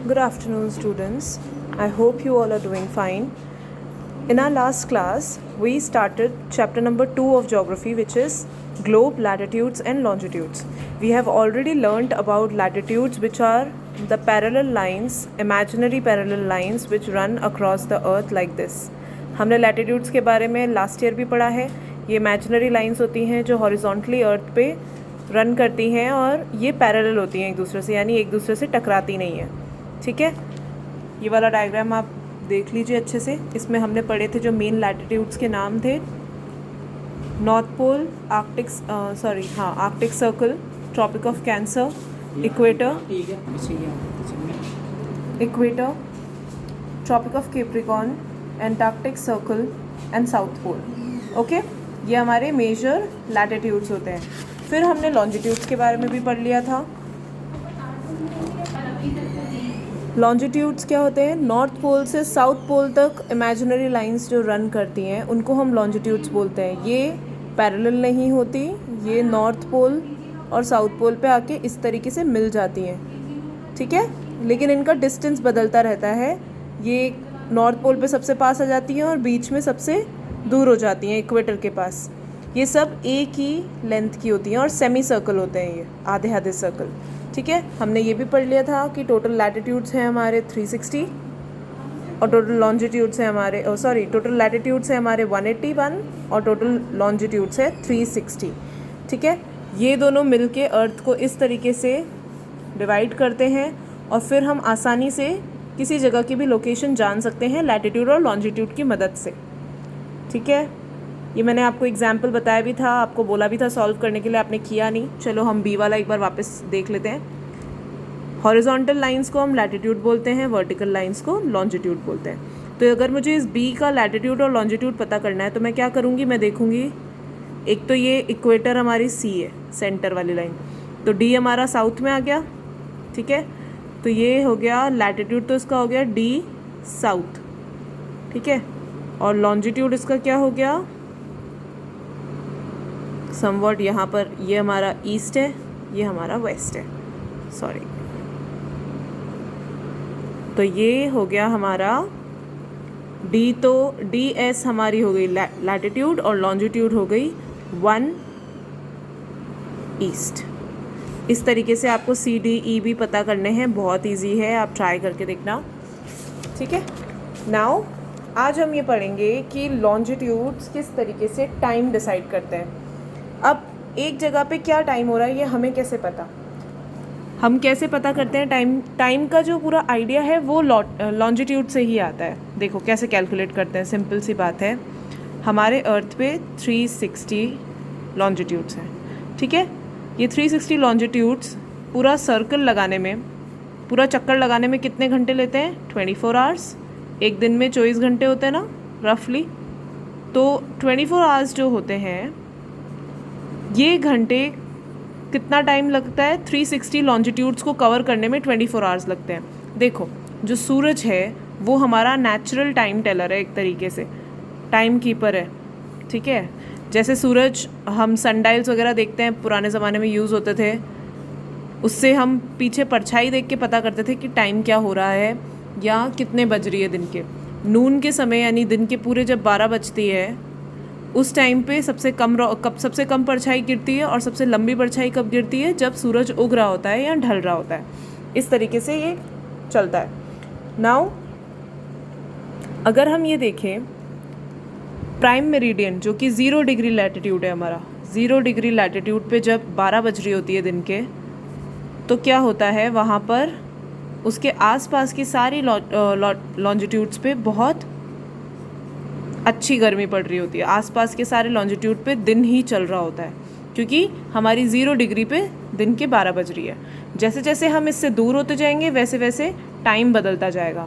Good afternoon, students. I hope you all are doing fine. In our last class, we started chapter number 2 of geography, which is globe, latitudes and longitudes. We have already learnt about latitudes, which are the parallel lines, imaginary parallel lines which run across the earth like this. हमने latitudes के बारे में last year भी पढ़ा है. ये imaginary lines होती हैं जो horizontally earth पे रन करती हैं और ये पैरेलल होती हैं एक दूसरे से, यानी एक दूसरे से टकराती नहीं है. ठीक है, ये वाला डायग्राम आप देख लीजिए अच्छे से. इसमें हमने पढ़े थे जो मेन लैटिट्यूड्स के नाम थे: North Pole, Arctic Circle, Tropic of Cancer, equator, Tropic of Capricorn, Antarctic Circle and South Pole. Okay, ये हमारे मेजर लैटिट्यूड्स होते हैं. फिर हमने लॉन्जिट्यूड्स के बारे में भी पढ़ लिया था. लॉन्जिट्यूड्स क्या होते हैं? नॉर्थ पोल से साउथ पोल तक इमेजिनरी लाइंस जो रन करती हैं उनको हम लॉन्जिट्यूड्स बोलते हैं. ये पैरेलल नहीं होती, ये नॉर्थ पोल और साउथ पोल पे आके इस तरीके से मिल जाती हैं. ठीक है, लेकिन इनका डिस्टेंस बदलता रहता है. ये नॉर्थ पोल पे सबसे पास आ जाती हैं और बीच में सबसे दूर हो जाती हैं इक्वेटर के पास. ये सब एक ही लेंथ की होती हैं और सेमी सर्कल होते हैं, ये आधे आधे सर्कल. ठीक है, हमने ये भी पढ़ लिया था कि टोटल लैटिट्यूड्स हैं हमारे 360 और टोटल लॉन्जिट्यूड्स हैं हमारे टोटल लैटिट्यूड्स हैं हमारे 181 और टोटल लॉन्जिट्यूड्स है 360. ठीक है, ये दोनों मिलके अर्थ को इस तरीके से डिवाइड करते हैं और फिर हम आसानी से किसी जगह की भी लोकेशन जान सकते हैं लैटिट्यूड और लॉन्जिट्यूड की मदद से. ठीक है, ये मैंने आपको एग्जाम्पल बताया भी था, आपको बोला भी था सॉल्व करने के लिए, आपने किया नहीं. चलो हम बी वाला एक बार वापस देख लेते हैं. हॉरिजॉन्टल लाइंस को हम लैटिट्यूड बोलते हैं, वर्टिकल लाइंस को लॉन्जिट्यूड बोलते हैं. तो अगर मुझे इस बी का लैटिट्यूड और लॉन्जिट्यूड पता करना है तो मैं क्या करूँगी, मैं देखूँगी एक तो ये इक्वेटर हमारी सी है, सेंटर वाली लाइन, तो डी हमारा साउथ में आ गया. ठीक है, तो ये हो गया लैटिट्यूड, तो इसका हो गया डी साउथ. ठीक है, और लॉन्जिट्यूड इसका क्या हो गया, समवॉट यहाँ पर ये हमारा ईस्ट है, ये हमारा वेस्ट है, सॉरी. तो ये हो गया हमारा डी, तो डी एस हमारी हो गई लैटिट्यूड और लॉन्जिट्यूड हो गई 1 ईस्ट. इस तरीके से आपको सी डी ई भी पता करने हैं, बहुत इजी है, आप ट्राई करके देखना. ठीक है, नाउ आज हम ये पढ़ेंगे कि लॉन्जिट्यूड्स किस तरीके से टाइम डिसाइड करते हैं. अब एक जगह पे क्या टाइम हो रहा है ये हमें कैसे पता, हम कैसे पता करते हैं टाइम का जो पूरा आइडिया है वो लॉन्जिट्यूड से ही आता है. देखो कैसे कैलकुलेट करते हैं, सिंपल सी बात है. हमारे अर्थ पे 360 लॉन्जिट्यूड्स हैं. ठीक है, ये 360 लॉन्जिट्यूड्स पूरा सर्कल लगाने में, पूरा चक्कर लगाने में कितने घंटे लेते हैं? 24 आवर्स. एक दिन में 24 घंटे होते हैं ना रफली, तो 24 आवर्स जो होते हैं ये घंटे कितना टाइम लगता है? 360 लॉन्जिट्यूड्स को कवर करने में 24 आवर्स लगते हैं. देखो, जो सूरज है वो हमारा नेचुरल टाइम टेलर है, एक तरीके से टाइम कीपर है. ठीक है, जैसे सूरज, हम सनडाइल्स वगैरह देखते हैं, पुराने ज़माने में यूज़ होते थे, उससे हम पीछे परछाई देख के पता करते थे कि टाइम क्या हो रहा है या कितने बज रही है दिन के. नून के समय यानी दिन के पूरे जब 12 बजती है उस टाइम पे सबसे कम परछाई गिरती है और सबसे लंबी परछाई कब गिरती है? जब सूरज उग रहा होता है या ढल रहा होता है. इस तरीके से ये चलता है. नाउ अगर हम ये देखें प्राइम मेरिडियन जो कि 0 डिग्री लैटिट्यूड है हमारा, 0 डिग्री लैटिट्यूड पे जब 12 बज रही होती है दिन के, तो क्या होता है वहाँ पर उसके आसपास की सारी लॉन्जिट्यूड्स पे बहुत अच्छी गर्मी पड़ रही होती है. आसपास के सारे लॉन्जिट्यूड पे दिन ही चल रहा होता है क्योंकि हमारी 0 डिग्री पे दिन के 12 बज रही है. जैसे जैसे हम इससे दूर होते जाएंगे वैसे वैसे टाइम बदलता जाएगा.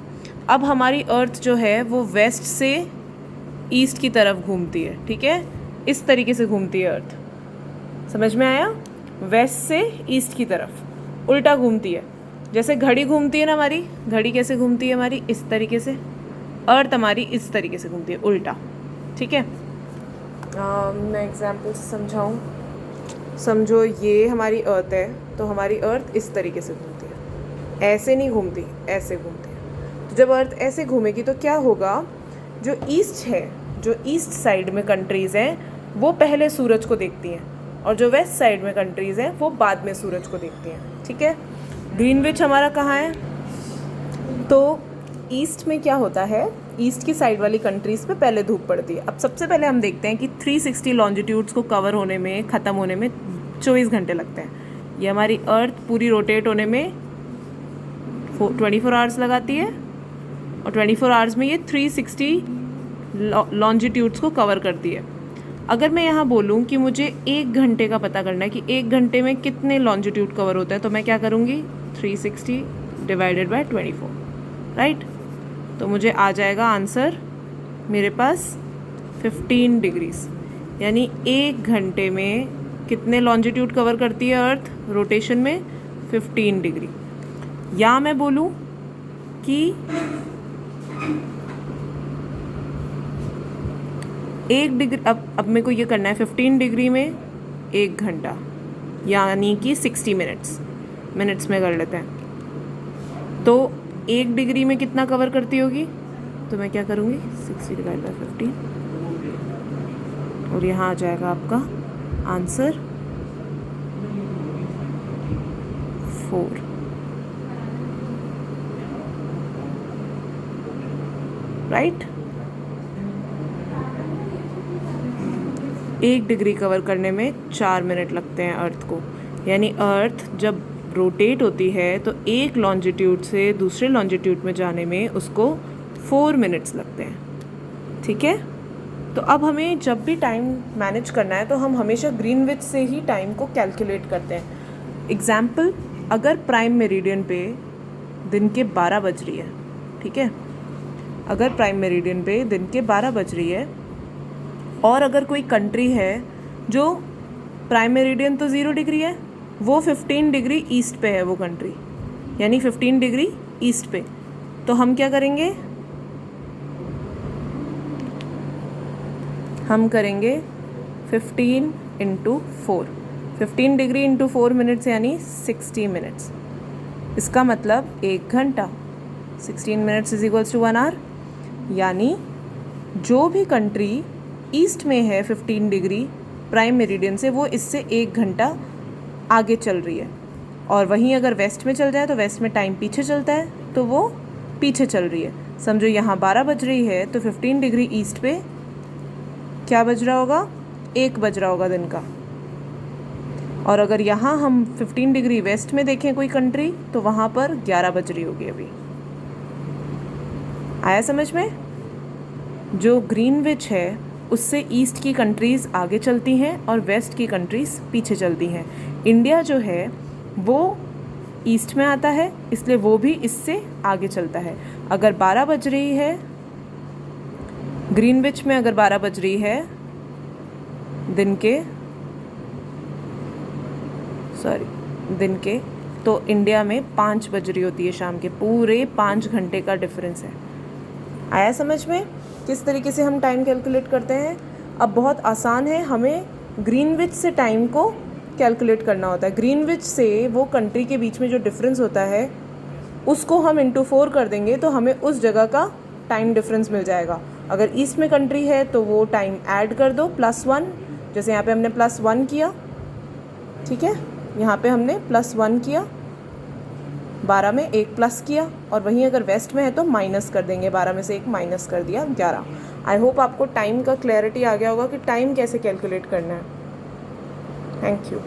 अब हमारी अर्थ जो है वो वेस्ट से ईस्ट की तरफ घूमती है. ठीक है, इस तरीके से घूमती है अर्थ. समझ में आया? वेस्ट से ईस्ट की तरफ उल्टा घूमती है. जैसे घड़ी घूमती है ना, हमारी घड़ी कैसे घूमती है हमारी? इस तरीके से. अर्थ हमारी इस तरीके से घूमती है, उल्टा. ठीक है, मैं एग्जाम्पल से समझाऊँ. समझो ये हमारी अर्थ है, तो हमारी अर्थ इस तरीके से घूमती है. ऐसे नहीं घूमती, ऐसे घूमती है। तो जब अर्थ ऐसे घूमेगी तो क्या होगा, जो ईस्ट है, जो ईस्ट साइड में कंट्रीज़ हैं वो पहले सूरज को देखती हैं, और जो वेस्ट साइड में कंट्रीज़ हैं वो बाद में सूरज को देखती हैं। ठीक है, ग्रीनविच हमारा कहाँ है, तो ईस्ट में क्या होता है, ईस्ट की साइड वाली कंट्रीज़ पे पहले धूप पड़ती है। अब सबसे पहले हम देखते हैं कि 360 लॉन्जिट्यूड्स को कवर होने में, ख़त्म होने में 24 घंटे लगते हैं। ये हमारी अर्थ पूरी रोटेट होने में 24 आवर्स लगाती है, और 24 आवर्स में ये 360 लॉन्जिट्यूड्स को कवर करती है। अगर मैं यहाँ बोलूँ कि मुझे 1 घंटे का पता करना है कि 1 घंटे में कितने लॉन्जिट्यूड कवर होते हैं, तो मैं क्या करूँगी, 360 डिवाइडेड बाय 24, राइट। तो मुझे आ जाएगा आंसर मेरे पास 15 डिग्रीज, यानी 1 घंटे में कितने लॉन्जिट्यूड कवर करती है अर्थ रोटेशन में, 15 डिग्री। या मैं बोलूँ कि 1 डिग्री, अब मेरे को ये करना है 15 डिग्री में 1 घंटा, यानी कि 60 मिनट्स में कर लेते हैं। तो 1 डिग्री में कितना कवर करती होगी, तो मैं क्या करूँगी, 60 डिवाइड बाय 15, और यहाँ आ जाएगा आपका आंसर 4। राइट, 1 डिग्री कवर करने में 4 मिनट लगते हैं अर्थ को, यानी अर्थ जब रोटेट होती है तो एक लॉन्जिट्यूड से दूसरे लॉन्जिट्यूड में जाने में उसको 4 मिनट्स लगते हैं। ठीक है, तो अब हमें जब भी टाइम मैनेज करना है तो हम हमेशा ग्रीनविच से ही टाइम को कैलकुलेट करते हैं। एग्जाम्पल, अगर प्राइम मेरिडियन पे दिन के 12 बज रही है, ठीक है, अगर प्राइम मेरिडियन पे दिन के 12 बज रही है, और अगर कोई कंट्री है जो प्राइम मेरिडियन तो 0 डिग्री है, वो 15 डिग्री ईस्ट पे है वो कंट्री, यानी 15 डिग्री ईस्ट पे, तो हम क्या करेंगे, हम करेंगे 15 इंटू 4, 15 डिग्री इंटू 4 मिनट्स यानी 60 मिनट्स। इसका मतलब 1 घंटा, 16 minutes is equals to 1 hour, यानी जो भी कंट्री ईस्ट में है 15 डिग्री प्राइम मेरिडियन से, वो इससे 1 घंटा आगे चल रही है। और वहीं अगर वेस्ट में चल जाए तो वेस्ट में टाइम पीछे चलता है, तो वो पीछे चल रही है। समझो यहाँ 12 बज रही है तो 15 डिग्री ईस्ट पे क्या बज रहा होगा, 1 बज रहा होगा दिन का। और अगर यहाँ हम 15 डिग्री वेस्ट में देखें कोई कंट्री, तो वहाँ पर 11 बज रही होगी अभी। आया समझ में? जो ग्रीनविच है उससे ईस्ट की कंट्रीज़ आगे चलती हैं और वेस्ट की कंट्रीज़ पीछे चलती हैं। इंडिया जो है वो ईस्ट में आता है, इसलिए वो भी इससे आगे चलता है। अगर 12 बज रही है ग्रीनविच में, अगर 12 बज रही है दिन के, तो इंडिया में 5 बज रही होती है शाम के। पूरे 5 घंटे का डिफरेंस है। आया समझ में किस तरीके से हम टाइम कैलकुलेट करते हैं? अब बहुत आसान है, हमें ग्रीनविच से टाइम को कैलकुलेट करना होता है। ग्रीनविच से वो कंट्री के बीच में जो डिफरेंस होता है उसको हम इंटू 4 कर देंगे तो हमें उस जगह का टाइम डिफरेंस मिल जाएगा। अगर ईस्ट में कंट्री है तो वो टाइम ऐड कर दो +1, जैसे यहाँ पे हमने +1 किया, ठीक है, यहाँ पे हमने +1 किया, 12 में 1 प्लस किया, और वहीं अगर वेस्ट में है तो माइनस कर देंगे, 12 में से 1 माइनस कर दिया, 11। आई होप आपको टाइम का क्लैरिटी आ गया होगा कि टाइम कैसे कैलकुलेट करना है। Thank you.